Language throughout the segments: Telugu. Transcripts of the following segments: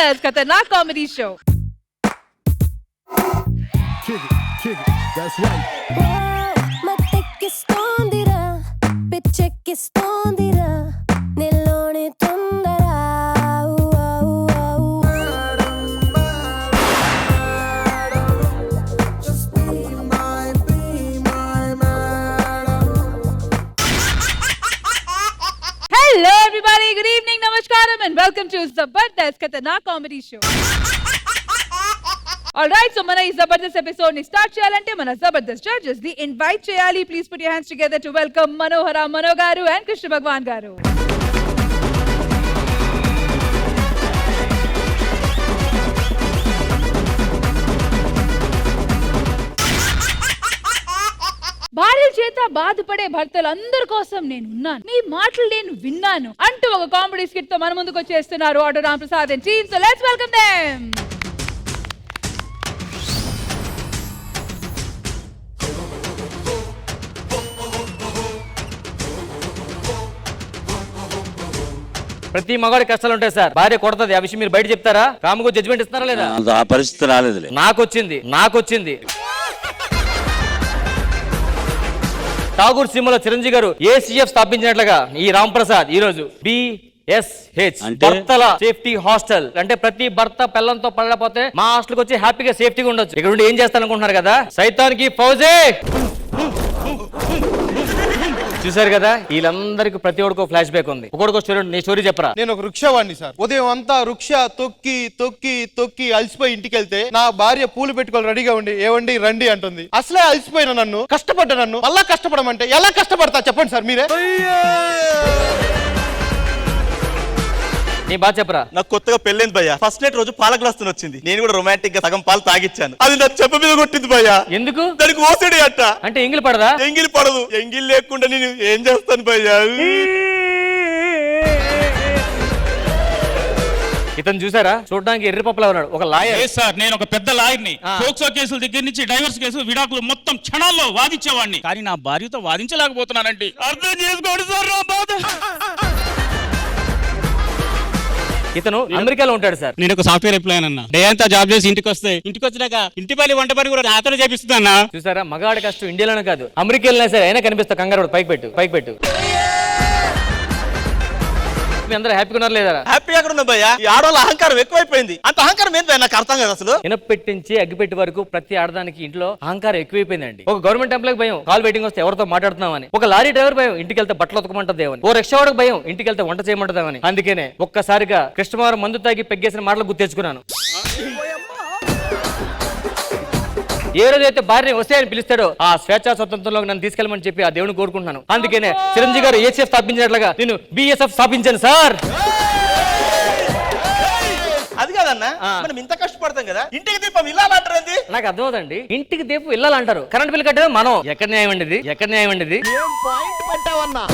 जबरदस्त खतरनाक comedy show. That's right. Hello everybody, good evening, namaskaram and welcome to Zabardast Khattarnak Comedy Show. Alright, so mana ee Zabardast episode ni start cheyalante mana Zabardast judges ni invite cheyali. Please put your hands together to welcome Manohara Mano garu and Krishna Bhagwan garu. భార్యల చేత బాధపడే భర్తలందరి కోసం నేను ఉన్నాను, మీ మాటలు నేను విన్నాను అంటూ ఒక కామెడీ స్కిట్ తో మన ముందుకు వచ్చేస్తున్నారు auto Ram Prasad and team. So let's welcome them. ప్రతి మగాడి కష్టాలు ఉంటాయి సార్. భార్య కొడతది, ఆ విషయం మీరు బయట చెప్తారా? రాముకు జడ్జిమెంట్ ఇస్తున్నారా లేదా? ఆ పరిస్థితి రాలేదు. నాకొచ్చింది. ఠాగూర్ సినిమాలో చిరంజీవి గారు ఏసీఎఫ్ స్థాపించినట్లుగా ఈ రామ్ ప్రసాద్ ఈ రోజు BSH భర్తల సేఫ్టీ హాస్టల్ అంటే ప్రతి భర్త పిల్లలతో పడలేకపోతే మా హాస్టల్ కి వచ్చి హ్యాపీగా సేఫ్టీగా ఉండొచ్చు. ఇక్కడ ఉండి ఏం చేస్తారనుకుంటున్నారు కదా? సైతానికి ఫౌజే చూసారు కదా, వీళ్ళందరికి ప్రతి ఒక్కడికో ఫ్లాష్ బ్యాక్ ఉంది. ఒక్కొక్క స్టోరీ, నీ స్టోరీ చెప్పరా. నేను ఒక వృక్షవాణ్ణి సార్. ఉదయం అంతా వృక్ష తొక్కి తొక్కి తొక్కి అలసిపోయి ఇంటికి వెళ్తే నా భార్య పూలు పెట్టుకొని రెడీగా ఉండి ఏవండి రండి అంటుంది. అసలే అలసిపోయిన నన్ను, కష్టపడ్డా నన్ను మళ్ళా కష్టపడమంటే ఎలా కష్టపడతా చెప్పండి సార్ మీరే. నీ బాగా చెప్పరా. నాకు కొత్తగా పెళ్ళైంది భయ్యా. ఫస్ట్ నైట్ రోజు పాల గ్లాస్ వచ్చింది. నేను కూడా రొమాంటిక్ గా సగం పాలు తాగిచ్చాను. అది నా చెప్ప మీద కొట్టింది భయ్యా. ఎందుకు? దానికి ఓసడి అట్ట. అంటే ఎంగిలి పడదా? ఎంగిలి పడదు. ఎంగిలి లేకుండా నేను ఏం చేస్తాను భయ్యా. ఇతను చూసారా, చూడడానికి ఎర్రి పప్పులా ఉన్నాడు. ఒక లాయర్ సార్. నేను ఒక పెద్ద లాయర్ని. పోక్సో కేసుల దగ్గర నుంచి డైవర్స్ కేసులు, విడాకులు మొత్తం క్షణాల్లో వాదించేవాడిని. కానీ నా భార్యతో వాదించలేకపోతున్నానండి. అర్థం చేసుకోండి సార్ నా బాధ. ఇతను అమెరికాలో ఉంటాడు సార్. నేను ఒక సాఫ్ట్వేర్ ఎంప్లాయ్ అన్న. డే అంతా జాబ్ చేసి ఇంటికి వచ్చినాక ఇంటి పని వంట పని కూడా నాతోనే చేపిస్తున్నా. చూసారా, మగాడి కష్టం ఇండియాలోనే కాదు అమెరికా వెళ్ళినా సరే అయినా కనిపిస్తా. కంగారు పైకి పెట్టు. మీ అందరూ హ్యాపీగా ఉన్నారు లేదా? హ్యాపీ అక్కడ ఉన్నా భయ్యా. ఈ ఆడవాళ్ళ అహంకారం ఎక్కువైపోయింది. అంత అహంకారం ఏంటి నాకు అర్థం కాదు అసలు. ఇనపెట్టించి అగ్గిపెట్టి వరకు ప్రతి ఆడదానికి ఇంట్లో అహంకారం ఎక్కువైపోయిందండి. ఒక గవర్నమెంట్ ఎంప్లాయ్ భయం, కాల్ వెయిటింగ్ వస్తే ఎవరితో మాట్లాడుతున్నామని. ఒక లారీ డ్రైవర్ భయం, ఇంటికి వెళ్తే బట్టలు ఉతకమంటదేమని. ఓ రిక్షా వాడికి భయం, ఇంటికి వెళ్తే వంట చేయమంటదేమని. అందుకనే ఒక్కసారిగా కృష్ణవారం మందు తాగి పెగ్గేసిన మాటలు గుర్తు తెచ్చుకున్నాను. ఏ రోజైతే భార్య వస్తే అని పిలుస్తాడో ఆ స్వేచ్ఛా స్వతంత్రంలో నన్ను తీసుకెళ్ళమని చెప్పి ఆ దేవుని కోరుకుంటున్నాను. అందుకనే చిరంజీవి గారు ఏసీఎఫ్ స్థాపించినట్లుగా నేను BSF స్థాపించాను సార్. అది కాదన్నా, మనం ఇంత కష్టపడతాం కదా, ఇంటికి దీపం ఇల్లాలంటారు. నాకు అర్థమవుతండి. ఇంటికి దీపం ఇల్లాలంటారు, కరెంట్ బిల్ కట్టేది మనం. ఎక్కడ న్యాయం అండి ఇది? పాయింట్ పట్టావన్నా.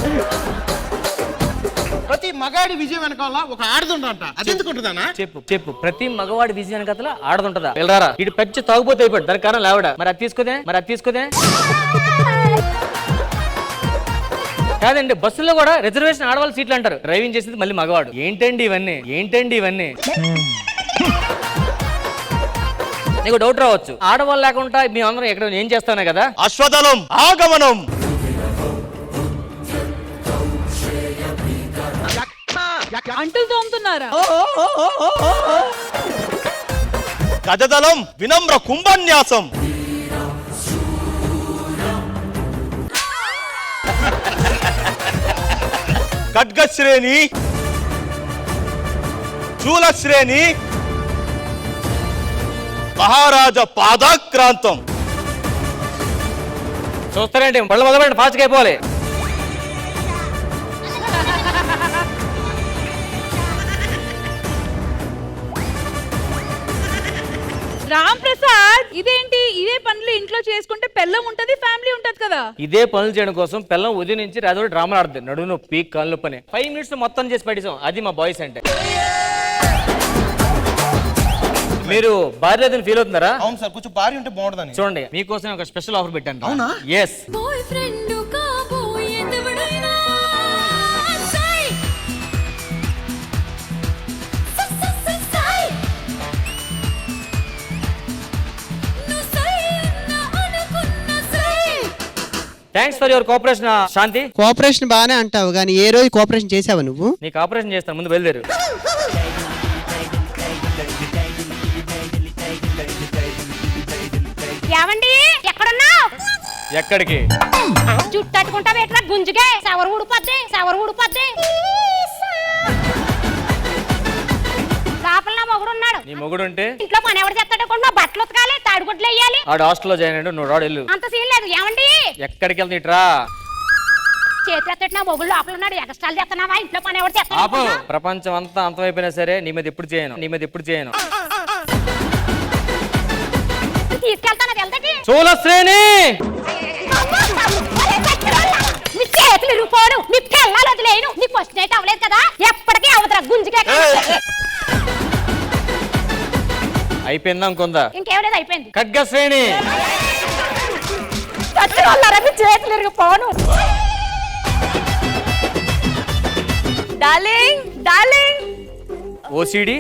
ప్రతి మగాడి విజయం వెనకాల ఒక ఆడదుంట. అది ఎందుకుంటుందన్నా? చెప్పు. ప్రతి మగవాడి విజయం కథలో ఆడదుంటదా? వెళ్ళరా, ఇటు పెంచి తాగుపోతే అయిపోయాడు. దాని కారణం లేవడా. మరి అది తీసుకోదే. కాదండి, బస్సులో కూడా రిజర్వేషన్ ఆడవాళ్ళ సీట్లు అంటారు. డ్రైవింగ్ చేసేది మళ్ళీ మగవాడు. ఏంటండి ఇవన్నీ? నీకు డౌట్ రావచ్చు, ఆడవాళ్ళు లేకుండా మీ అందరం ఎక్కడ ఏం చేస్తానే కదా. అశ్వదనం ఆగమనం. అంటులు తోముతున్నారా? గజదలం వినమ్ర కుంభన్యాసం. ఖడ్గశ్రేణి చూలశ్రేణి మహారాజ పాదాక్రాంతం. చూస్తారండి, మళ్ళీ మొదలండి, ఫాస్ట్గా అయిపోవాలి. రామ్ ప్రసాద్, ఇదేంటి ఇదే పనులు ఇంట్లో చేసుకుంటే పెళ్ళం ఉంటది, ఫ్యామిలీ ఉంటది కదా. ఇదే పనులు చేయడం కోసం పెళ్ళం ఉదయం నుంచి రాత్రి డ్రామాలు ఆడుతుంది. నడును పీక్ కాళ్ళు పని 5 minutes మొత్తం చేసి పెట్టేసాం. అది మా బాయ్స్ అంటే. మీరు భార్య లేదని ఫీల్ అవుతున్నారా? అవును సార్, కొంచెం భార్య ఉంటే బాగుంటుందని. చూడండి, మీకోసం ఒక స్పెషల్ ఆఫర్ పెట్టాను. అవునా? yes. Thanks for your cooperation Shanti. Cooperation బాగానే అంటావు కానీ ఏ రోజు కోఆపరేషన్ చేసావా నువ్వు? నీకు ఆపరేషన్ చేస్తాను, ముందు బయలుదేరు. ఏమండి ఎక్కడున్నావు? ఎక్కడికి? జుట్టు అట్టుకుంటావు ఎట్లా గుంజుగే సవరు ఊడిపోద్ది లోపల నా మొగుడు ఉన్నాడు. నీ మొగుడు ఉంటే ఇంట్లో పని ఎవరు చేస్తాడు? బట్టలు ఉతకాలి, తాడిగుడ్లు వేయాలి. ఆడు హాస్టల్లో జాయిన్ అయ్యాడు, నువ్వు రాడు వెళ్ళు. అంత సీన్ లేదు. ఏమండి ఎక్కడికి వెళ్తా ఇట్రా. చేతి ఎత్తటి నా మొగుడు లోపల ఉన్నాడు. ఎగస్ట్రాలు చేస్తున్నావా? ఇంట్లో పని ఎవరు ఆపు. చేస్తాడు? ప్రపంచం అంతా అంతమైపోయినా సరే నీ మీద ఎప్పుడు చేయను. తీసుకెళ్తాను వెళ్తాకి. చూలశ్రేణి, నీ చేతులు ఇరుకోడు, నీ పిల్లలు వదిలేను. నీ ఫస్ట్ నైట్ అవ్వలేదు కదా, ఎప్పటికీ అవతల గుంజుకే. అయిపోయిందా ఇంకొందా? ఇంకేం లేదు, అయిపోయింది. ఖడ్గశ్రేణి, నీ చేతులు ఇరిగిపోను. డార్లింగ్ ఓసిడి,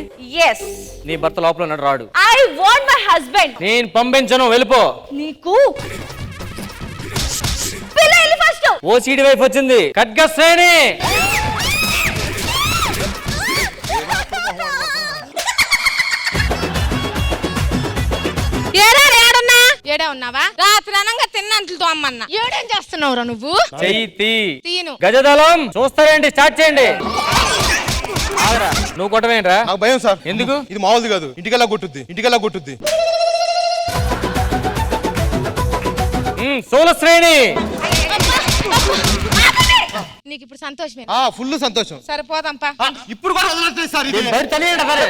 ఎస్, నీ భర్త లోపల ఉన్నాడు, రాడు. I want my husband. నేను పంపించను, వెళ్ళిపో. నీకు పిల్ల ఫస్ట్. ఓసిడి వైపు వచ్చింది ఖడ్గశ్రేణి. ఏడే ఉన్నావా? రాత్రి అనంగా తిన్నంతలతో అమ్మన్నా. ఏడేం చేస్తున్నావురా నువ్వు? చెయ్యి తీను. గజదళం చూస్తారేంటి? స్టార్ట్ చేయండి. ఆగరా, నువ్వు కొట్టవేంట్రా? నాకు భయం సార్. ఎందుకు? ఇది మామూలుది కాదు, ఇంటికెలా కొట్టుద్ది. సోలశ్రేణి, నీకు ఇప్పుడు సంతోషమే? ఫుల్ సంతోషం. సరిపోదంపా. ఇప్పుడు కూడా వదలట్లేదు సార్ ఇది. బయట తెలియండి సరే.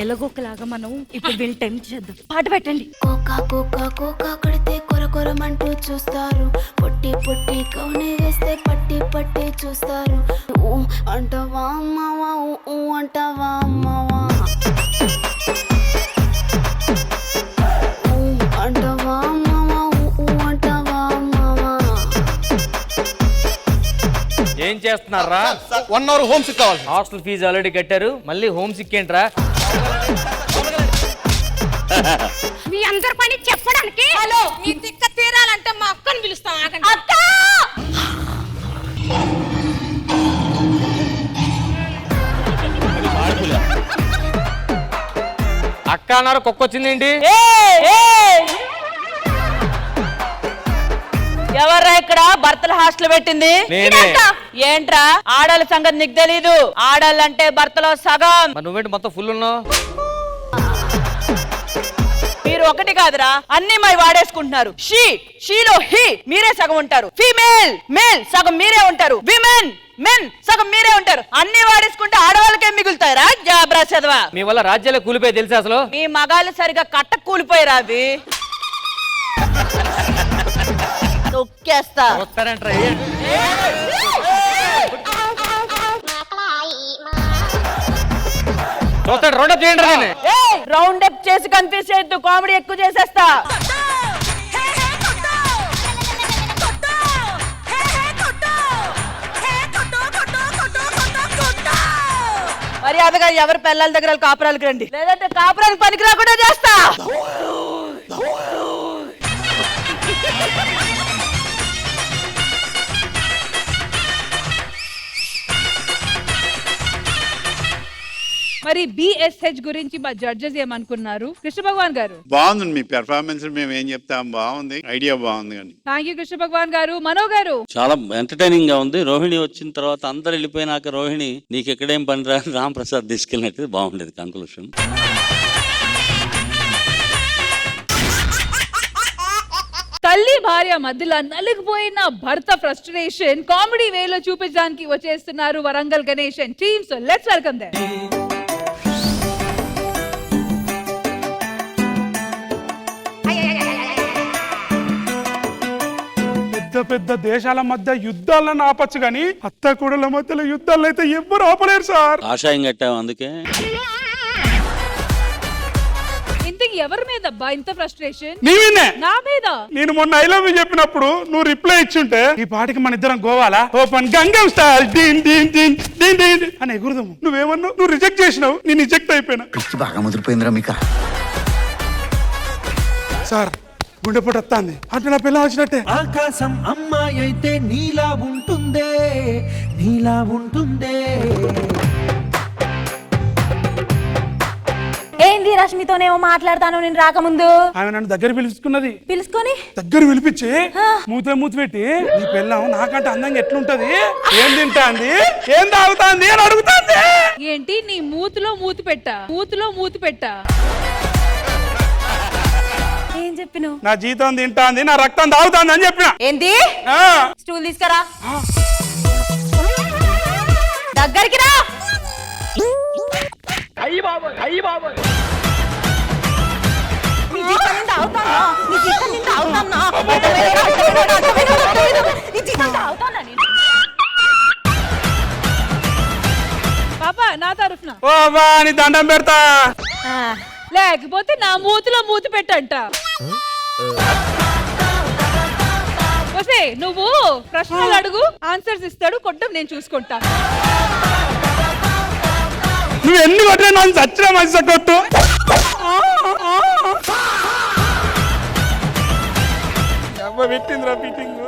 ఎలాగోకలాగా మనం ఇప్పుడు వీళ్ళు టెంప్ట్ చేద్దాం. పాట పెట్టండి. కోకా కొడితే కొరకొరమంటూ చూస్తారు, పొట్టి కౌనే వేస్తే పట్టి చూస్తారు. ఊ అంటావా అమ్మావా, ఊ అంటావా అమ్మావా, ఊ అంటావా అమ్మావా, ఊ అంటావా అమ్మావా. ఏం చేస్తున్నారా? 1 hour హోమ్ సిక్ కావాలి. హాస్టల్ ఫీజు ఆల్రెడీ కట్టారు, మళ్ళీ హోమ్ సిక్ ఏంట్రా? మీ అందరి పని చెప్పడానికి. హలో, నీ తిక్క తీరాలంటే మా అక్కని పిలుస్తాం. ఆగండి. అక్క అక్క అన్నారు, కుక్క వచ్చిందేంటి? ఎవర్రా ఇక్కడ భర్తల హాస్టల్ పెట్టింది? నేనే. ఏంట్రా ఆడాళ్ళ సంగతి నీకు తెలీదు? ఆడాళ్ళంటే భర్తలో సగం. మరి నువ్వేంటి మొత్తం ఫుల్ ఉన్నావు? మీరు ఒకటి కాదురా, అన్ని మరి వాడేసుకుంటున్నారు. షీలో హీ మీరే సగం ఉంటారు, ఫీమేల్ మేల్ సగం మీరే ఉంటారు, విమెన్ మెన్ సగం మీరే ఉంటారు. అన్ని వాడేసుకుంటే ఆడవాళ్ళకే మిగులుతాయిరా జాబ్రా చదవా. మీ వల్ల రాజ్యాలే కూలిపోయి తెలుసా అసలు? మీ మగాళ్ళు సరిగా కట్ట కూలిపోయారా? అవి తొక్కేస్తా. వస్తారంట్రా. చూస్తాడు, రౌండప్ చేయండి రా. రౌండ్ అప్ చేసి కన్ఫ్యూజ్ చేయొద్దు, కామెడీ ఎక్కువ చేసేస్తా. మర్యాదగా ఎవరి పిల్లల దగ్గర కాపురాలకు రండి, లేదంటే కాపురానికి పనికి రాకుండా చేస్తా. మరి బిఎస్హెచ్ గురించి మా జడ్జెస్ ఏమనుకున్నారు? కృష్ణ భగవాన్ గారు, బాగుంది మీ పెర్ఫార్మెన్స్. మేము ఏం చెప్తాం, బాగుంది, ఐడియా బాగుంది. కానీ థ్యాంక్ యూ కృష్ణ భగవాన్ గారు. మనో గారు, చాలా ఎంటర్టైనింగ్ గా ఉంది. రోహిణి వచ్చిన తర్వాత అందరు వెళ్ళిపోయినాక రోహిణి నీకు ఎక్కడేం పని రా రామ్ ప్రసాద్ తీసుకెళ్ళినట్టు బాగుండేది కంక్లూషన్. తల్లి భార్య మధ్యలో నలిగిపోయిన భర్త ఫ్రస్ట్రేషన్ కామెడీ వేలో చూపించడానికి వచ్చేస్తున్నారు Warangal Ganesh and team. So let's welcome them. పెద్ద దేశాల మధ్య యుద్ధాలను ఆపచ్చు గాని అత్త కూడల మధ్యలో యుద్ధాలు అయితే ఎవ్వరు ఆపలేరు సార్. ఆశయం కట్టావు అందుకే. ఇంతకీ ఎవరి మీద అబ్బా ఇంత ఫ్రస్ట్రేషన్? నీవినే నా మీద. నేను మొన్న ఐ లవ్ యూ చెప్పినప్పుడు నువ్వు రిప్లై ఇచ్చుంటే ఈ పాటికి మన ఇద్దరం గోవాలా ఓపెన్ గంగం స్టైల్ దీన్ దీన్ దీన్ దీన్ దీన్ అని ఎగురుదాము. నువ్వేమన్నావు? నువ్వు రిజెక్ట్ చేసినావు, నేను రిజెక్ట్ అయిపోయినా. బాగా ముదిరిపోయిందిరా మీకు. సార్ గుండెపోటు వస్తుంది అంటే నా పిల్ల వచ్చినట్టే. ఆకాశం అమ్మాయి అయితే నీలా ఉంటుందే, నీలా ఉంటుందే. ఏంది రష్మితోనేమో మాట్లాడతాను నేను రాకముందు. ఆమె నన్ను దగ్గర పిలుచుకున్నది. పిలుచుకొని దగ్గర పిలిపించి మూతి పెట్టి నీ పిల్లం నాకంటే అందంగా ఎట్లుంటది, ఏం తింటాంది, ఏం తాగుతాంది అని అడుగుతాంది. ఏంటి నీ మూతిలో మూతి పెట్టా, మూతిలో మూతి పెట్టా? ఏం చెప్పిను? నా జీతం తింటాంది, నా రక్తం తాగుతాంది అని చెప్పిన. ఏంది? స్టూల్ తీసుకురా, దగ్గరికి రా. అయ్యి బాబోయ్, అయ్యి బాబోయ్. నీ జీతం నిండా అవుతానా? నీ జీతం నిండా అవుతానా? నీ జీతం నిండా అవుతానా నేను? పాపా నా తరఫున ఓ బా నీ దండం పెడతా. లేకపోతే నా మూతిలో మూతి పెట్టంట. వస్తే నువ్వు ప్రశ్నలు అడుగు, ఆన్సర్స్ ఇస్తాడు, కొట్టం నేను చూసుకుంటా. నువ్వు ఎన్ని కొట్టినా నన్ను చచ్చిన మంచి కొట్టు. పెట్టిందిరా ఫిట్టింగ్.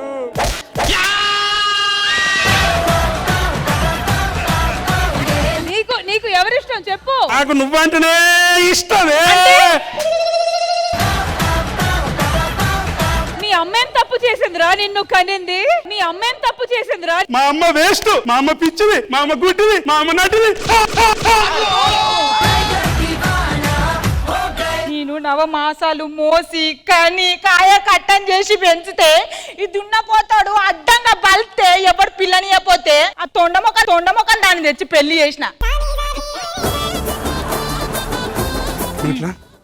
నీకు నీకు ఎవరిష్టం చెప్పు. నాకు నువ్వంటేనే ఇష్టమే. మీ అమ్మేం తప్పు చేసిందిరా నిన్ను కనింది? మీ అమ్మేం తప్పు చేసిందిరా? మా అమ్మ వేస్ట్, మా అమ్మ పిచ్చిది, మా అమ్మ గుడ్డిది, మా అమ్మ నటిది. నేను నవమాసాలు మోసి కని కాయ కట్టం చేసి పెంచితే ఈ దున్నపోతాడు అడ్డంగా బలితే ఎవడు పిల్లనియపోతే ఆ తొండమొక్క దాన్ని తెచ్చి పెళ్లి చేసిన.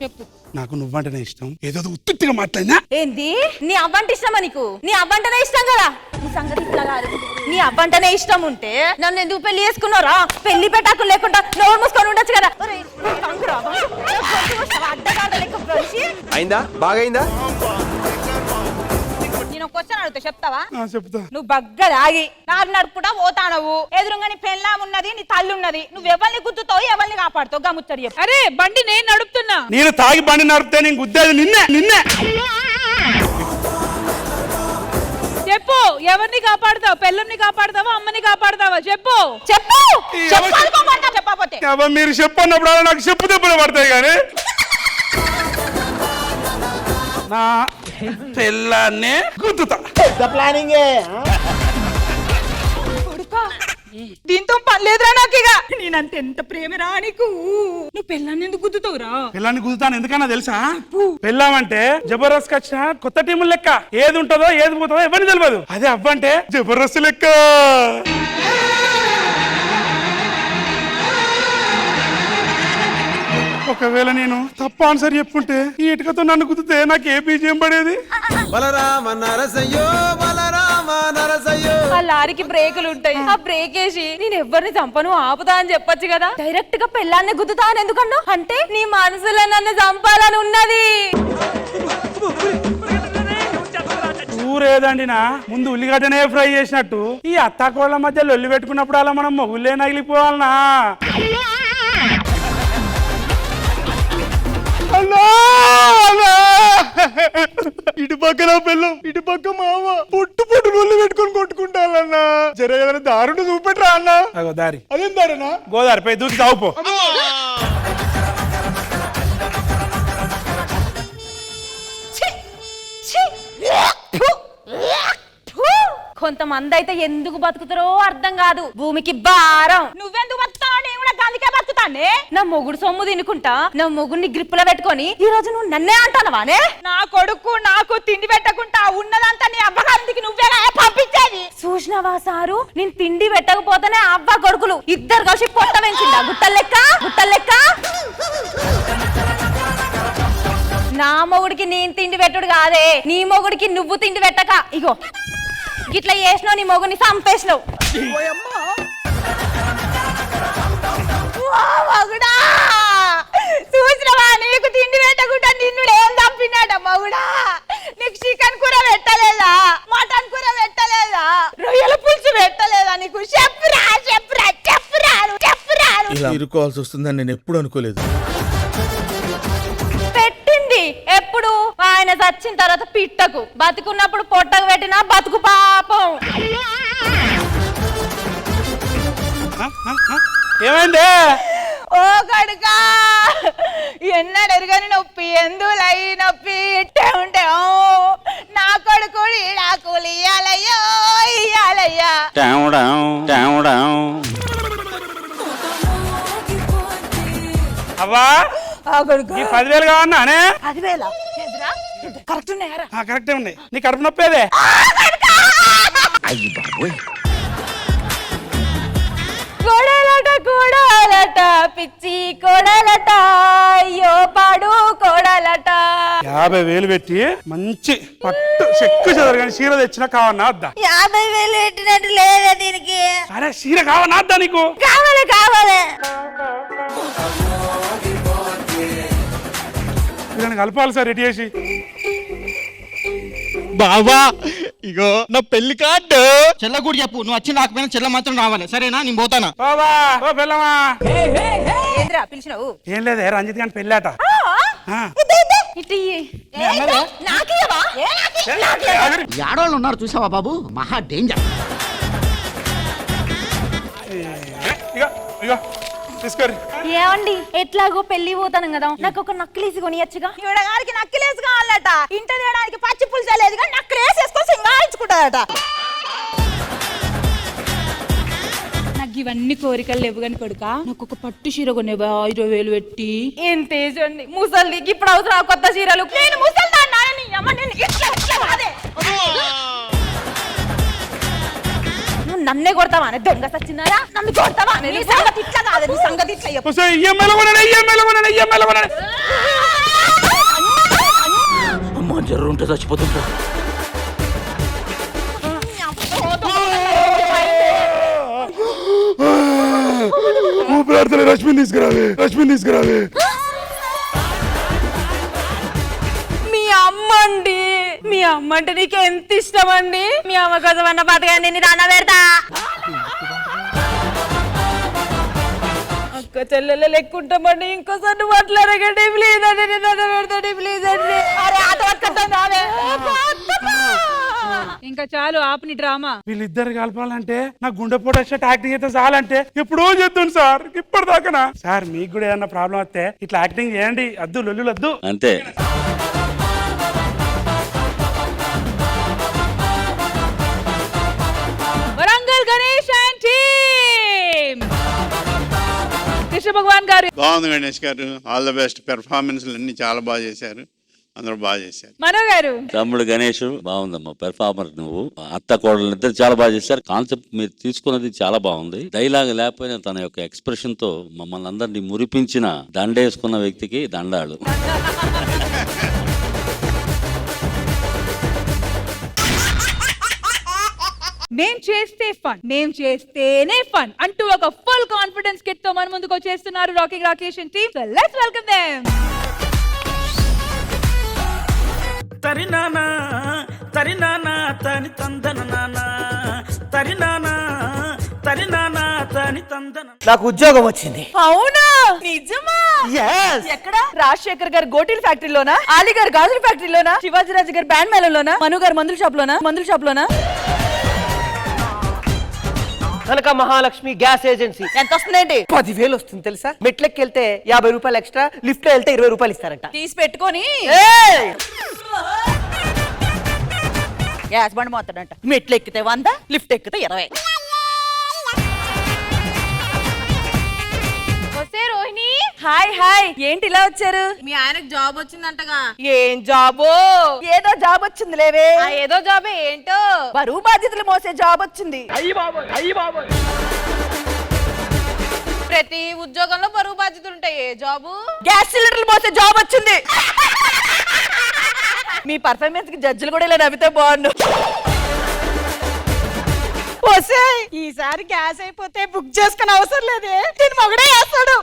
చెప్పు. నాకు నువ్వంటేనే ఇష్టం. ఏదో ఉత్తుగా మాట్లాడినా. ఏంది? నీ అవ్వంటే ఇష్టమా నీకు? నీ అవ్వంటనే ఇష్టం కదా. నీ సంగతి ఇట్లా కాదు. నీ అవ్వంటనే ఇష్టం ఉంటే నన్ను ఎందుకు పెళ్లి చేసుకున్నారా? పెళ్లి పెట్టాకు లేకుండా నోరు మూసుకొని ఉండొచ్చు కదా. అయిందా? బాగైందా? నేను క్వశ్చన్ అడుగుతా, చెప్తావా? చెప్తా. నువ్వు బగ్గ దాగి నారు నడుపుకుంటా పోతానవు, ఎదురుగా నీ పెళ్ళాం ఉన్నది, నీ తల్లి ఉన్నది, నువ్వు ఎవరిని గుద్దుతావు, ఎవరిని కాపాడుతావు? గముచ్చడి చెప్పు. అరే బండి నేను నడుపుతున్నా. నేను తాగి బండి నడిపితే నేను గుద్దేది నిన్నే నిన్నే. చెప్పు, ఎవరిని కాపాడుతావు? పెళ్ళంని కాపాడుతావా, అమ్మని కాపాడుతావా? చెప్పు చెప్పు. చెప్పకపోతే మీరు చెప్పన్నప్పుడు నాకు చెప్పు దెబ్బలు పడతాయి కానీ నా పిల్లనే గుద్దుతా. దీంతో పని లేదురా నాకు. ఇక నేనంత ఎంత ప్రేమరా నీకు. నువ్వు పెళ్ళాన్ని ఎందుకు గుద్దుతావురా? పిల్లాన్ని గుద్దుతాను ఎందుకన్నా తెలుసా? పెళ్ళామంటే జబర్దస్త్ వచ్చిన కొత్త టీముల లెక్క. ఏది ఉంటుందో ఏది పోతుందో ఎవరిని తెలియదు. అదే అవ్వంటే జబర్దస్త్ లెక్క. ఒకవేళ నేను తప్ప ఆన్సర్ చెప్పుంటే ఈ ఇటుకతో నన్ను గుద్దితే నాకు ఏ బీజం పడేది? బలరామ నరసయ్యో, బలరామ నరసయ్యో. ఆ లారీకి బ్రేకులు ఉంటాయి, ఆ బ్రేక్ వేసి నేను ఎవరిని చంపను ఆపుతా అని చెప్పొచ్చు కదా. డైరెక్ట్ గా పెళ్ళాన్ని గుద్దుతా అని ఎందుకన్నా? అంటే నీ మనసులో నన్ను చంపాలని ఉన్నది. ఊరేదండినా ముందు ఉల్లిగడ్డనే ఫ్రై చేసినట్టు ఈ అత్తాకోళ్ళ మధ్య లొల్లి పెట్టుకున్నప్పుడు అలా మనం మొగుళ్ళే నగిలిపోవాలనా? ఇటు పక్కన పిల్లం, ఇటు పక్క మామ పొట్టు నొల్లి పెట్టుకొని కొట్టుకుంటానన్నా. జర ఏదైనా దారుడు చూపెట్టరా అన్న. అగో దారి. అదేం దారినా? గోదావరి పై దూకి తావుపో. కొంతమంది అయితే ఎందుకు బతుకుతారో అర్థం కాదు. భూమికి భారం. నువ్వెందుకు బతుకుతావు? నేను కూడా గందుకే బతుకుతానే. నా మొగుడు సొమ్ము తినుకుంటా నా మొగుడిని గ్రిప్పులో పెట్టుకొని ఈ రోజు నువ్వు నన్నే అంటానవానే? నా కొడుకు నాకు తిండి పెట్టకుండా ఉన్నదంతా నీ అబ్బగారికి నువ్వే పంపించేది. చూసినవా సారు, నేను తిండి పెట్టకపోతేనే అవ్వ కొడుకులు ఇద్దరు కలిసి పొట్ట పెంచిందా గుట్టలెక్క. నా మొగుడికి నేను తిండి పెట్టుడు కాదే, నీ మొగుడికి నువ్వు తిండి పెట్టక ఇగో గిట్లా చేసినావు, నీ మొగుడిని చంపేసినావు. చూసినవా, నీకు తిండి పెట్టకుండా నిన్ను ఏం చంపినాడ మగుడా? నీకు చికెన్ కూర పెట్టలేదా, మటన్ కూర పెట్టలేదా, రొయ్యల పులుసు పెట్టలేదా? నీకు చెప్పురా చెప్పురా చెప్పురా చెప్పురా. ఇలా ఇరుకోవాల్సి వస్తుందని నేను ఎప్పుడు అనుకోలేదు. పెట్టింది ఎప్పుడు? ఆయన చచ్చిన తర్వాత పిట్టకు, బతుకున్నప్పుడు పొట్టకు పెట్టినా బతుకు పాపం. ఏమైంది? ఓ కడుకా ఎన్నడు ఎరగని నొప్పి ఎందులై నొప్పి ఇట్టే ఉంటే నా కొడుకు ఈడాకులు ఇయ్యాలయ్యో ఇయ్యాలయ్యా. అవ్వా ఈ 10,000 కావన్నానే? 10,000 కరెక్ట్ ఉన్నాయారా? కరెక్టే ఉంది. నీ కడుపు నొప్పేదే? కోడలట కోడలట పిచ్చి కోడలట అయ్యో పాడు కోడలట. 50,000 పెట్టి మంచి పట్టు చెక్కు చదరు కానీ చీర తెచ్చినా కావన్నా వద్దా? 50,000 పెట్టినట్టు లేదా దీనికి? అరే చీర కావన్నా వద్దా నీకు? కావాలి కావాలి. కలపాలి సార్ రెడీ చేసి. బావా ఇగో నా పెళ్లి కార్డు. చెల్ల కూడా చెప్పు, నువ్వు వచ్చి నాకు పైన చెల్ల మాత్రం రావాలి, సరేనా? నేను పోతానా. బాబా ఓ పిల్లమా. ఏంద్రా పిలిచినావు? ఏం లేదే రంజిత్ గాని పెళ్ళాట. ఆడవాళ్ళు ఉన్నారు చూసావా బాబు, మహా డేంజర్. తీసుకోరి. ఏమండి ఎట్లాగో పెళ్లి పోతాను కదా, నాకు ఒక నక్లీస్ కొనియచ్చుగా? ఈవిడగారికి నక్కిలేసి కావాలట. ఇంట తీయడానికి పచ్చి పులుసు లేదు కానీ నక్కిలేసి వేసుకొని సింగాయించుకుంటాడట. నాకు ఇవన్నీ కోరికలు లేవు కానీ కొడుక, నాకు ఒక పట్టు చీర కొనేవా 20,000 పెట్టి. ఎంత ఏజండి ముసలికి ఇప్పుడు అవసరం కొత్త చీరలు? నేను ముసల్దాన్ని అమ్మ, నేను ఇట్లా అదే నన్నే కొడతావా దొంగ సచ్చినారా? నన్ను కొడతావా? నీ సంగతి ఇట్లా కాదు, నీ సంగతి ఇట్లా చెప్పు. అమ్మ జర్రు ఉంటే చచ్చిపోతుంటా. రష్మిని తీసుకురావే, రష్మిని తీసుకురావే. మీ అమ్మ అండి, మీ అమ్మ అంటే నీకు ఎంత ఇష్టం అండి? మీ అమ్మ కోసం అన్న బతకండి, నేను అన్న పెడతా. అక్క చెల్లెలు లెక్కుంటామండి, ఇంకోసారి మాట్లాడకండి ప్లీజ్ అండి, నేను అన్న పెడతాండి ప్లీజ్ అండి. అరే ఆట పట్టుకుంటాను. ఇంకా చాలు ఆపుని డ్రామా. వీళ్ళిద్దరు కలపాలంటే నా గుండెపోటు వచ్చేట యాక్టింగ్ అయితే చాలంటే ఎప్పుడో చేద్దాం సార్, ఇప్పటిదాకా. సార్ మీకు కూడా ఏమన్నా ప్రాబ్లం వస్తే ఇట్లా యాక్టింగ్ చేయండి, అద్దు లొల్లు వద్దు అంతే. Warangal Ganesh and team. కృష్ణ భగవాన్ గారు. బాగుంది గణేష్ గారు, ఆల్ ద బెస్ట్. పెర్ఫార్మెన్స్లు అన్ని చాలా బాగా చేశారు, అందరూ బాగా చేశారు. మనో గారు. తమ్ముడు గణేష్ బాగుందమ్మా, పెర్ఫార్మర్ నువ్వు. అత్త కోడలు ఇద్దరు చాలా బాగా చేశారు. కాన్సెప్ట్ మీరు తీసుకున్నది చాలా బాగుంది. డైలాగ్ లేకపోయినా తన యొక్క ఎక్స్ప్రెషన్ తో మమ్మల్ని అందరినీ మురిపించిన దండేసుకున్న వ్యక్తికి దండాలు. నేను చేస్తే ఫన్, నేను చేస్తేనే ఫన్ అంటూ ఒక ఫుల్ కాన్ఫిడెన్స్ కిట్ తో మన ముందుకు వచ్చేస్తున్నారు rocking Rakesh team. So let's welcome them. తరినానా తరినానా తని తందన నానా తరినానా తరినానా తని తందన. నాకు ఉద్యోగం వచ్చింది. అవునా? నిజమా? ఎక్కడ? రాజశేఖర్ గారు గోటీల ఫ్యాక్టరీలోనా, ఆలీ గారు గాజుల ఫ్యాక్టరీలోనా, శివాజీరాజు గారు బ్యాండ్ మేళంలోనా, మను గారు మందుల షాప్ లోనా? కనక మహాలక్ష్మి గ్యాస్ ఏజెన్సీ. ఎంత వస్తుందండి? 10,000 వస్తుంది తెలుసా? మెట్లకి వెళ్తే 50 రూపాయలు ఎక్స్ట్రా, లిఫ్ట్ లో వెళ్తే 20 రూపాయలు ఇస్తారంట. తీసి పెట్టుకొని గ్యాస్ బండి మోతాడంట. మెట్లు ఎక్కితే 100, లిఫ్ట్ ఎక్కితే 20. రోహిణి హాయ్ హాయ్, ఏంటి ఇలా వచ్చారు? మీ ఆయనకు జాబ్ వచ్చిందంటగా. ఏం జాబో? ఏదో జాబ్ వచ్చింది లేవే. ఏదో జాబే ఏంటో? బరువు బాధ్యతలు మోసే జాబ్ వచ్చింది. ప్రతి ఉద్యోగంలో బరువు బాధ్యతలు ఉంటాయి. ఏ జాబు? గ్యాస్ సిలిండర్లు మోసే జాబ్ వచ్చింది. మీ పర్ఫార్మెన్స్ కి జడ్జిలు కూడా ఇలా నవ్వితే బాగుండు. ఈసారి గ్యాస్ అయిపోతే బుక్ చేసుకుని అవసరం లేదే, నేను మొగడే వేస్తాడు.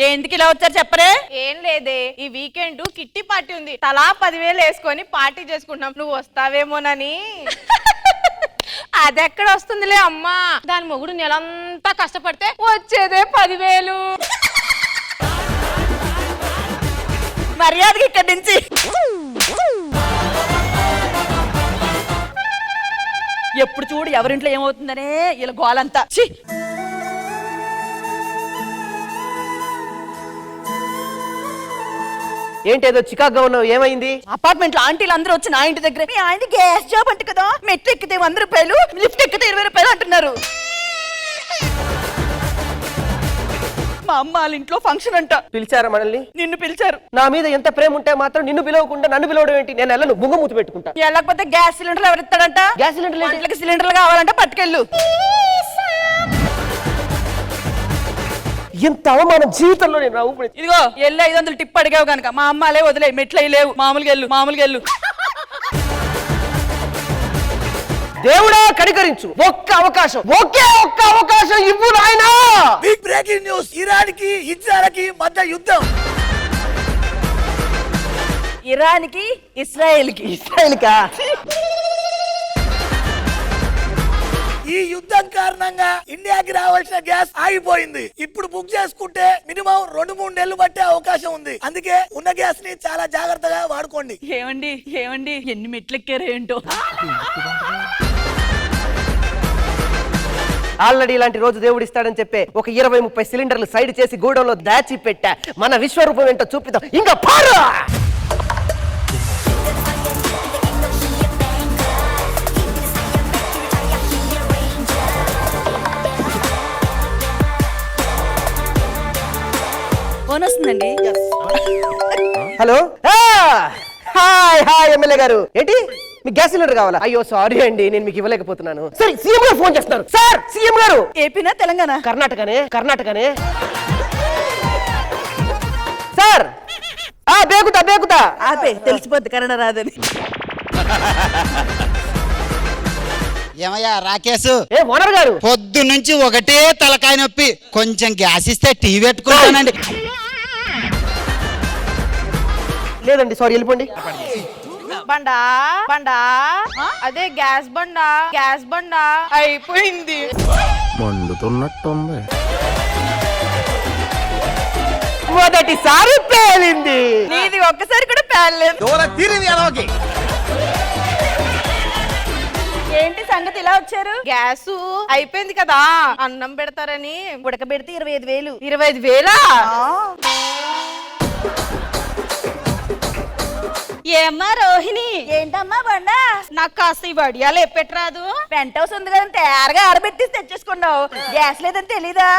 ఎందుకు ఇలా వచ్చారు చెప్పరే? ఏం లేదే, ఈ వీకెండ్ కిట్టి పార్టీ ఉంది, తలా 10,000 వేసుకొని పార్టీ చేసుకుంటున్నాం, నువ్వు వస్తావేమోనని. అదెక్కడ వస్తుందిలే అమ్మా, దాని మొగుడు నెలంతా కష్టపడితే వచ్చేదే 10,000. మర్యాదకి ఇక్కడి నుంచి. ఎప్పుడు చూడు ఎవరింట్లో ఏమవుతుందనే ఇలా గోలంతా. ఛీ! ఏంటేదో చికాగ్గా ఉన్నావు, ఏమైంది? అపార్ట్మెంట్ లో ఆంటీలు అందరూ వచ్చి నా ఇంటి దగ్గర మీ ఆయన గ్యాస్ జాబ్ అంట కదా, మెట్లు ఎక్కితే 100 రూపాయలు, లిఫ్ట్ ఎక్కితే 20 రూపాయలు అంటున్నారు. మా అమ్మ వాళ్ళ ఇంట్లో ఫంక్షన్ అంట. పిలిచారా మనల్ని? నిన్ను పిలిచారు. నా మీద ఎంత ప్రేమ ఉంటే మాత్రం నిన్ను పిలవకుండా నన్ను పిలవడం ఏంటి? నేను వెళ్ళను, బుంగమూతి పెట్టుకుంటా. వెళ్ళకపోతే గ్యాస్ సిలిండర్లు ఎవరు ఇస్తాడంట? గ్యాస్ సిలిండర్ సిలిండర్లు కావాలంటే పట్టుకెళ్ళు. ఎంత అవమానం జీవితంలో నేను రావు. ఇదిగో ఎల్లు 500 టిప్ అడిగావు కనుక మా అమ్మాలే వదిలే, మెట్లు లేవు, మామూలుగా వెళ్ళు. దేవుడా కనికరించు, ఒక్క అవకాశం ఇవ్వు నాయనా. బిగ్ బ్రేకింగ్ న్యూస్, ఇరాన్కి ఇజ్రాయెల్కి మధ్య యుద్ధం. ఇరాన్కి ఇస్రాయేల్కి. ఈ యుద్ధం కారణంగా ఇండియాకి రావాల్సిన గ్యాస్ ఆగిపోయింది. ఇప్పుడు బుక్ చేసుకుంటే మినిమం 2-3 నెలలు పట్టే అవకాశం ఉంది. అందుకే ఉన్న గ్యాస్ ని చాలా జాగ్రత్తగా వాడుకోండి. ఏమండి ఎన్ని మెట్లు ఎక్కారో ఏంటో. ఆల్రెడీ ఇలాంటి రోజు దేవుడు ఇస్తాడని చెప్పే ఒక 20-30 సిలిండర్లు సైడ్ చేసి గూడెంలో దాచి పెట్టా. మన విశ్వరూపం ఏంటో చూపిద్దాం. ఇంకా పారు. ఫోన్ వస్తుందండి. హలో, హాయ్ ఎమ్మెల్యే గారు. ఏంటి మీకు గ్యాస్ సిలిండర్ కావాలా? అయ్యో సారీ అండి, నేను మీకు ఇవ్వలేకపోతున్నాను. సరే సీఎం గారు ఫోన్ చేస్తున్నారు. సార్ సీఎం గారు. ఏపీనా తెలంగాణ? కర్ణాటకనే. సార్ బేకుతా ఆపే, తెలిసిపోద్ది కన్నడ రాదని. ఏమయ్యా రాకేష్, ఓనర్ గారు, పొద్దు నుంచి ఒకటే తలకాయ నొప్పి. కొంచెం గ్యాస్ ఇస్తే టీ పెట్టుకుంటానండి. లేదండి సారీ, వెళ్ళిపోండి. బండా అదే గ్యాస్ బండా అయిపోయింది. మండుతున్నట్టుంది. మొదటిసారి పేలింది. నీది ఒక్కసారి కూడా పేలలేదు. ఏంటి సంగతి ఇలా వచ్చారు? గ్యాస్ అయిపోయింది కదా, అన్నం పెడతారని ఉడకబెడితే 25,000. 25,000? ఏమ్మా రోహిణి, ఏంటమ్మా బండా? నాకు కాస్త ఈ వడియాలు ఎప్పెట్టరాదు? పెంట్ హౌస్ ఉంది కదా, తయారుగా ఆరబెట్టి తెచ్చేసుకున్నావు. గ్యాస్ లేదని తెలీదా?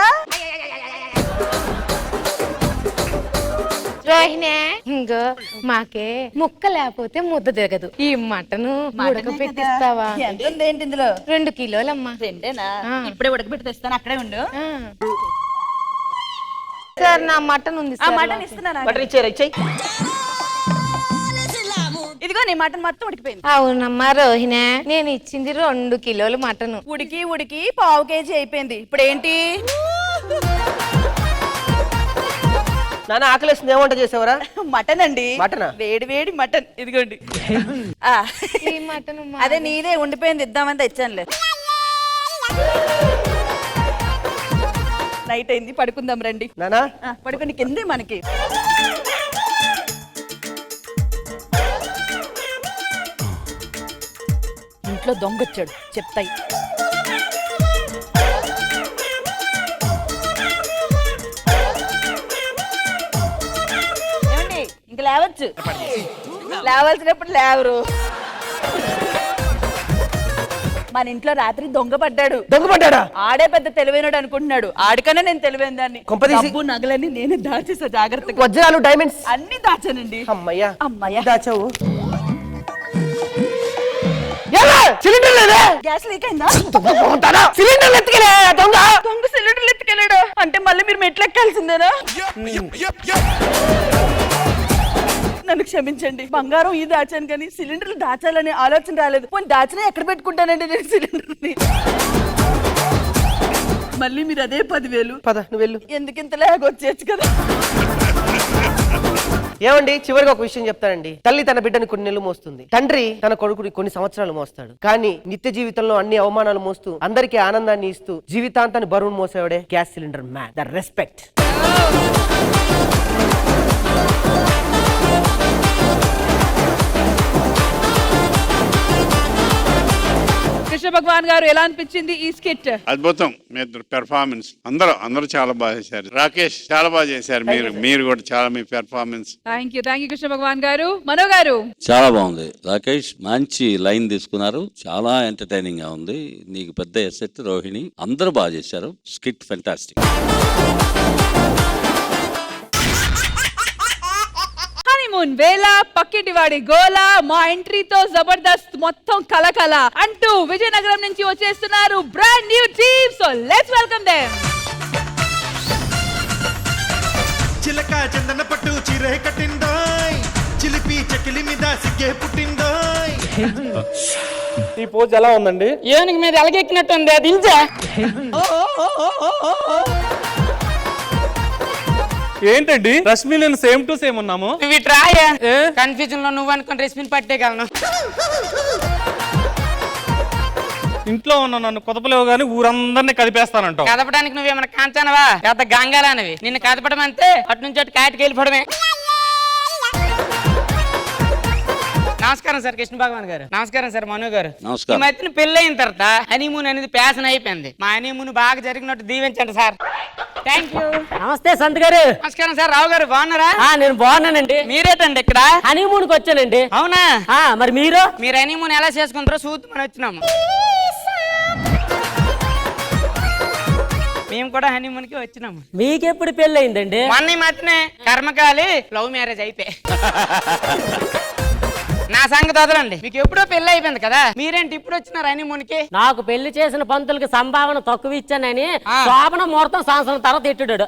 రోహిణి, ఇంకో మాకే ముక్క లేకపోతే ముద్ద దిగదు. ఈ మటను ఉడకబెట్టిస్తావా? ఎంత ఉంది ఏంటి ఇందులో? 2 కిలోలమ్మా. 2 ఇప్పుడే ఉడకబెట్టి తెస్తాను, అక్కడే ఉండు. సార్ నా మటన్ ఉంది. ఆ మటన్ ఇస్తున్నాను. బటర్ ఇచ్చేయి. ఇదిగో నీ మటన్ మొత్తం ఉడికిపోయింది. అవునమ్మా రోహిణి, నేను ఇచ్చింది 2 కిలోలు మటన్. ఉడికి పావు కేజీ అయిపోయింది. ఇప్పుడు ఏంటి? నాన్న ఆకలేస్తుంది, ఏమంట చేసావరా? మటన్ అండి. మటనా? వేడి మటన్. ఇదిగోండి. ఈ మటన్ అదే నీదే ఉండిపోయింది, ఇద్దామని తెచ్చానులే. నైట్ అయింది, పడుకుందాం రండి. నానా పడుకోండి, కిందే మనకి. ఇంట్లో దొంగొచ్చాడు, చెప్తాయి. ఏమండి ఇంకా లేవచ్చు, లేవాల్సినప్పుడు లేవరు. మన ఇంట్లో రాత్రి దొంగ పడ్డాడు. ఆడే పెద్ద తెలివైనడు అనుకుంటున్నాడు. ఆడికన్నా నేను తెలివైన దాన్ని. డబ్బు నగలని నేను దాచేసా జాగ్రత్తగా. వజ్రాలు డైమండ్స్ అన్ని దాచానండి. అమ్మయ్యా దాచావు. సిలిండర్ లేదా? గ్యాస్ లీక్ అయిందా? సిలిండర్ ఎత్తుకెళ్ళా దొంగ. సిలిండర్ ఎత్తుకెళ్ళాడు అంటే మళ్ళీ మీరు మెట్లు ఎక్కాల్సిందేనా? నన్ను క్షమించండి. బంగారం ఈ దాచాను కానీ సిలిండర్లు దాచాలనే ఆలోచన రాలేదు. పోనీ దాచినా ఎక్కడ పెట్టుకుంటానండి నేను సిలిండర్ ని? మళ్ళీ మీరు అదే 10,000. పద నువ్వు వెళ్ళు. ఎందుకు ఇంత లేకొచ్చేచ్చు కదా. ఏమండి, చివరిగా ఒక విషయం చెప్తానండి. తల్లి తన బిడ్డని కొన్ని నెలలు మోస్తుంది, తండ్రి తన కొడుకుని కొన్ని సంవత్సరాలు మోస్తాడు. కానీ నిత్య జీవితంలో అన్ని అవమానాలు మోస్తూ అందరికీ ఆనందాన్ని ఇస్తూ జీవితాంతాన్ని బరువును మోసేవాడే gas cylinder man. The respect. Bhagavan గారు, ఎలా అనిపించింది ఈ స్కిట్? అద్భుతం. మీ ఇద్దరు పెర్ఫార్మెన్స్ అందరూ చాలా బాగా చేశారు. రాకేష్ చాలా బాగా చేశారు. మీరు కూడా చాలా మీ performance. Thank you Krishna Bhagavan గారు. మనో గారు చాలా బాగుంది. రాకేష్ మంచి లైన్ తీసుకున్నారు, చాలా ఎంటర్టైనింగ్ గా ఉంది. నీకు పెద్ద ఎసెట్. రోహిణి అందరూ బాగా చేశారు. Skit fantastic. హనీమూన్ వేళ, పక్కిటివాడి గోల, మా ఎంట్రీతో జబర్దస్త్ మొత్తం కలకల అంటూ విజయనగరం నుంచి వచ్చేస్తున్నారు brand new team. So let's welcome them. చిలక చందన పట్టు చిరే కట్టిందోయ్, చిలిపి చెకిలి మీద సిగ్గే పుట్టిందోయ్. ఈ పోజ్ ఎలా ఉందండి? ఏనుగు మీద ఎలగెక్కినట్టు ఉంది. అది ఇంజా ఏంటండి రష్మి నేను సేమ్ టు సేమ్ ఉన్నాము. నువ్వు ట్రాయా కన్ఫ్యూజన్ లో నువ్వు అనుకుని రెస్మిని పట్టేయగలను. ఇంట్లో ఉన్న నన్ను కొదపలేవు గానీ ఊరందరినీ కదిపేస్తానంటావు. కదపడానికి నువ్వేమన్నా కాంచానవా? పెద్ద గంగాలనివి. నిన్ను కదపడం అంతే, అటు నుంచి అటు కాటికి వెళ్ళిపోవడమే. నమస్కారం సార్ కృష్ణ భగవాన్ గారు. నమస్కారం సార్ మను గారు. ఈ మధ్యన పెళ్లి అయిన తర్వాత హనీమూన్ అనేది ప్యాషన్ అయిపోయింది. మా హనీమూన్ బాగా జరిగినట్టు దీవించండి సార్. Thank you. నమస్తే సంత్ గారు. నమస్కారం సార్. రావు గారు బాగున్నారా? నేను బాగున్నానండి. మీరేటండి ఇక్కడ? హనీమూన్ కి వచ్చానండి. అవునా? మరి మీరు హనీమూన్ ఎలా చేసుకుంటారో చూద్దామని వచ్చినాము. మేము కూడా హనీమూన్ కి వచ్చినాము. మీకెప్పుడు పెళ్లి అయిందండి? మొన్న మధ్యనే కర్మకాలి లవ్ మ్యారేజ్ అయిపోయి. నా సంగతి వదలండి. మీకు ఎప్పుడో పెళ్లి అయిపోయింది కదా, మీరేంటి ఇప్పుడు వచ్చినారు హనీమూన్ కి? నాకు పెళ్లి చేసిన పంతులకి సంభావన తక్కువ ఇచ్చానని శోభన ముహూర్తం సంవత్సరం తర్వాత ఎట్టుడాడు.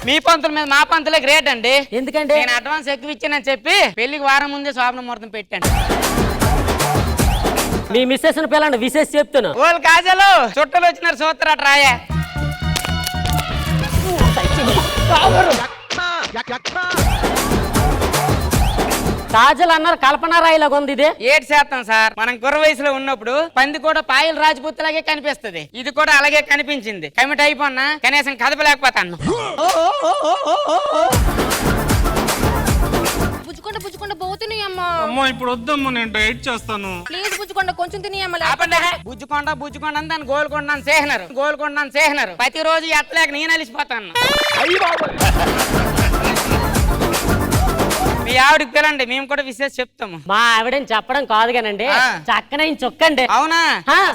మీ పంతుల మీద మా పంతులే గ్రేట్ అండి. ఎందుకంటే నేను అడ్వాన్స్ ఎక్కువ ఇచ్చానని చెప్పి పెళ్లికి వారం ముందే శోభన ముహూర్తం పెట్టాను. మీ మిస్సెస్ పిల్లండి విశేష చెప్తాను. ఓల్ కాజలు చుట్టలు వచ్చినారు సూత్రట రాయా. కాజల్ అన్నారు కల్పన రాయిలాగా ఉంది. ఇది 7% సార్. మనం కుర్ర వయసులో ఉన్నప్పుడు పంది కూడా పాయలు రాజపుత్తులాగే కనిపిస్తుంది. ఇది కూడా అలాగే కనిపించింది. కమిట్ అయిపోన్నా కనీసం కదపలేకపోతాను. పుచ్చుకుంటా పుచ్చుకుంటా పోతున్నాయి అమ్మా. అమ్మో ఇప్పుడు వద్దమ్మా, నేను డైట్ చేస్తాను. ప్లీజ్ పుచ్చుకుంటా కొంచెం తినియమ్మ. బుజ్జుకొండ దాన్ని గోల్కొండని చేసినారు. ప్రతిరోజు ఎత్తలేక నేను అలిసిపోతాను. మీ ఆవిడకి పిల్లండి, మేము కూడా విశేష చెప్తాము. మా ఆవిడని చెప్పడం కాదు కానండి, చక్కన చొక్కండి. అవునా?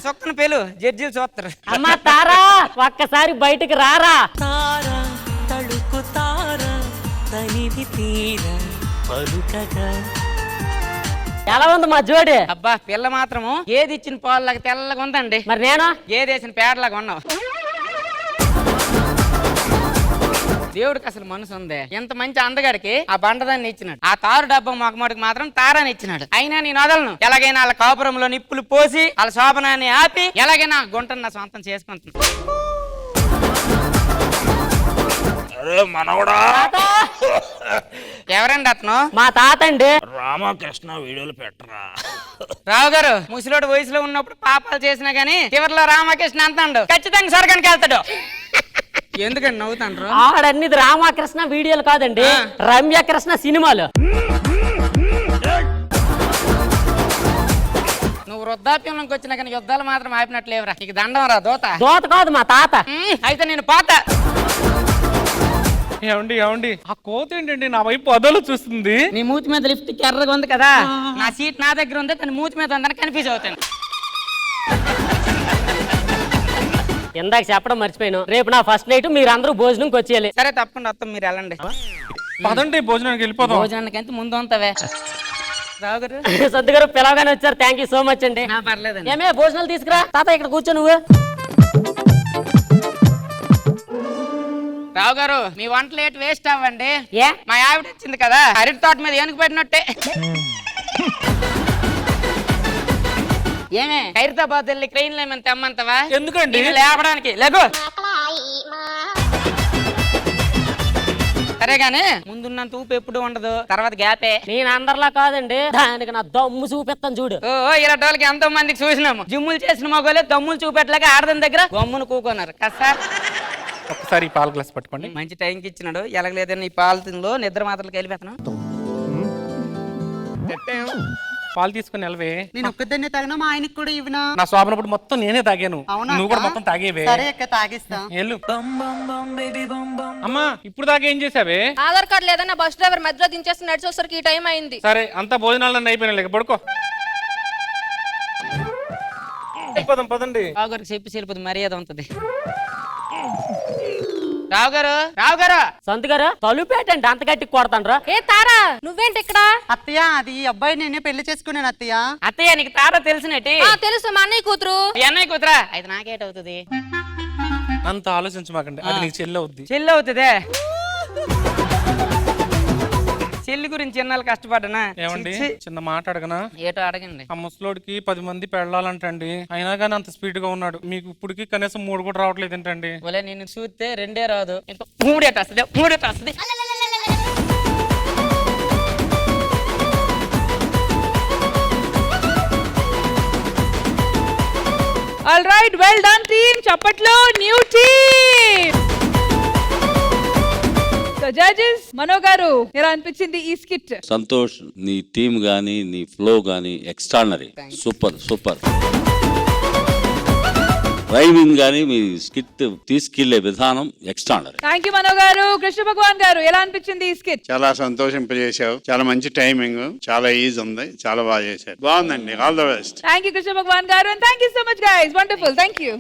చొక్కన పేలు జడ్జీలు చూస్తారు. అమ్మా తారా ఒక్కసారి బయటకు రారా. ఎలా ఉంది మా జోడి? అబ్బా పిల్ల మాత్రము ఏది ఇచ్చిన పాలులాగా తెల్లగా ఉందండి. మరి నేను ఏది వేసిన పేడలాగా ఉన్నావు. దేవుడికి అసలు మనసు ఉంది. ఎంత మంచి అందగాడికి ఆ బండదాన్ని ఇచ్చినాడు. ఆ తారు డబ్బా మొక్కమాటికి మాత్రం తారాన్ని ఇచ్చినాడు. అయినా నేను వదలను. ఎలాగైనా వాళ్ళ కాపురంలో నిప్పులు పోసి వాళ్ళ శోభనాన్ని ఆపి ఎలాగైనా గుంటను నా సొంతం చేసుకుంటున్నాను. ఎవరండి అతను? మా తాత అండి. రామకృష్ణ వీడియోలు పెట్టరా. రావు గారు ముసలోడు వయసులో ఉన్నప్పుడు పాపాలు చేసినా గానీ చివరిలో రామకృష్ణ అంటాడు. ఖచ్చితంగా స్వర్గానికి వెళ్తాడు. ఎందుకండి నవ్వుతాండ్రు? ఆడన్ని రామకృష్ణ వీడియోలు కాదండి, రమ్యకృష్ణ సినిమాలు. నువ్వు వృద్ధాప్యంలోకి వచ్చినా కానీ యుద్ధాలు మాత్రం ఆపినట్లేవరా. నీకు దండం రా దోత. దోత కాదు మా తాత. అయితే నేను పోతా. ఏమండి ఆ కోత ఏంటండి నా వైపు అదలు చూస్తుంది? నీ మూతి మీద లిఫ్ట్ ఎర్రగా ఉంది కదా, నా సీట్ నా దగ్గర ఉంది, తన మూతి మీద ఉందని కన్ఫ్యూజ్ అవుతాను. ఇందాక చెప్పడం మర్చిపోయాను, రేపు నా ఫస్ట్ నైట్ మీరు అందరూ భోజనంకి వచ్చేయాలి. సరే తప్పకుండా వస్తాం, మీరు వెళ్ళండి. పదండి భోజనానికి వెళ్ళిపోదాం. భోజనానికి ముందు ఉంతావే. రావు గారు సొంత గారు పిలవగానే వచ్చారు. థ్యాంక్ యూ సో మచ్ అండి. పర్లేదండి. ఏమే భోజనాలు తీసుకురా. తాత ఇక్కడ కూర్చో నువ్వు. రావు గారు మీ వంట లేట్ వేస్ట్ అవ్వండి. మా ఆవిడ వచ్చింది కదా, అరటి తోట మీద ఏనుగు పెట్టినట్టే. ఏమే ఖైరతాబాద్ వెళ్ళి క్రెయిన్ లేమని తెమ్మంతవా? ఎందుకండి? లేపడానికి. లేకు. సరే గానీ ముందున్నంత ఊపు ఎప్పుడు ఉండదు, తర్వాత గ్యాపే. నేను అందరిలా కాదండి, దానికి నా దమ్ము చూపిస్తాను చూడు. ఓ ఇలాంటి వాళ్ళకి ఎంతో మందికి చూసినాము. జిమ్ములు చేసిన మగోలే దమ్ములు చూపెట్టలేక ఆడదాని దగ్గర గమ్మును కూకున్నారు కదా సార్. ఒకసారి పాల గ్లాస్ పట్టుకోండి. మంచి టైంకి ఇచ్చినాడు. ఎలాగలేదని ఈ పాలతో నిద్ర మాత్రలు కలిపేతను. పాలు తీసుకుని వెళ్ళవే. నేను ఒక్కదాన్నే తాగినా మా ఆయనకి కూడా ఇవ్వనా? నా శోభనప్పుడు మొత్తం నేనే తాగాను. అవునా నువ్వు కూడా అక్క? మొత్తం తాగేవే. సరే అక్క తాగిస్తా. వెళ్ళు. అమ్మా ఇప్పుడు దాకా ఏం చేసావే? ఆధార్ కార్డు లేదన్న బస్ డ్రైవర్ మధ్యలో దించేసి నడిచోసరికి ఈ టైం అయింది. సరే అంతా భోజనాలన్నీ అయిపోయినా లేక పడుకో. పదండి. రావు గారికి చెప్పి వెళ్ళిపోతుంది, మర్యాద ఉంటుంది. రావు గారు సంతు గారు తలుపేటండి, అంత గట్టి కొడతాండ్రా. ఏ తారా నువ్వేంటి ఇక్కడ? అత్తయ్య అది ఈ అబ్బాయి నేనే పెళ్లి చేసుకున్నాను అత్తయ్య. అత్తయ్య నీకు తారా తెలిసినట్టు? తెలుసు, మా అన్నయ్య కూతురు. మీ అన్నయ్య కూతురా? అయితే నాకేటవుతుంది? అంత ఆలోచించమాకండి, అది నీకు చెల్లి అవుద్ది. చెల్లి అవుతుందే. చెల్లి గురించి ఎన్నాళ్ళు కష్టపడ్డానా? ఏమండి చిన్న మాట అడగనా? ఏటో అడగండి. ఆ ముసలోడికి 10 మంది పెళ్ళాలంటండి, అయినా కానీ అంత స్పీడ్ గా ఉన్నాడు. మీకు ఇప్పటికి కనీసం 3 కూడా రావట్లేదు ఏంటండి? ఒలే నిన్ను చూస్తే 2 రాదు, ఇంకా 3 వస్తుంది. All right, well done team. చప్పట్లో new team. So judges, Mano గారు ఎలా అనిపించింది ఈ స్కిట్? సంతోష్, నీ టీమ్ గానీ నీ ఫ్లో గానీ ఎక్స్ట్రానరీ, సూపర్. రైమింగ్ గానీ మీ స్కిట్ తీసుకెళ్లే విధానం ఎక్స్ట్రానరీ. థ్యాంక్ యూ మనో గారు. కృష్ణ భగవాన్ గారు ఎలా అనిపించింది ఈ స్కిట్? చాలా సంతోషింపజేశావు. చాలా మంచి టైమింగ్, చాలా ఈజీ ఉంది, చాలా బాగా చేశారు. బాగుందండి. All the best. Thank you Krishna Bhagavan గారు, and thank you so much guys. Wonderful, thank you.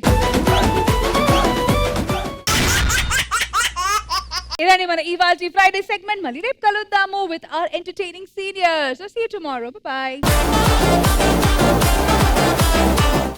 ఇలానే మన ఇవాల్టి ఫ్రైడే సెగ్మెంట్ మళ్ళీ రేపు కలుద్దాము with our entertaining seniors. So see you tomorrow. Bye by.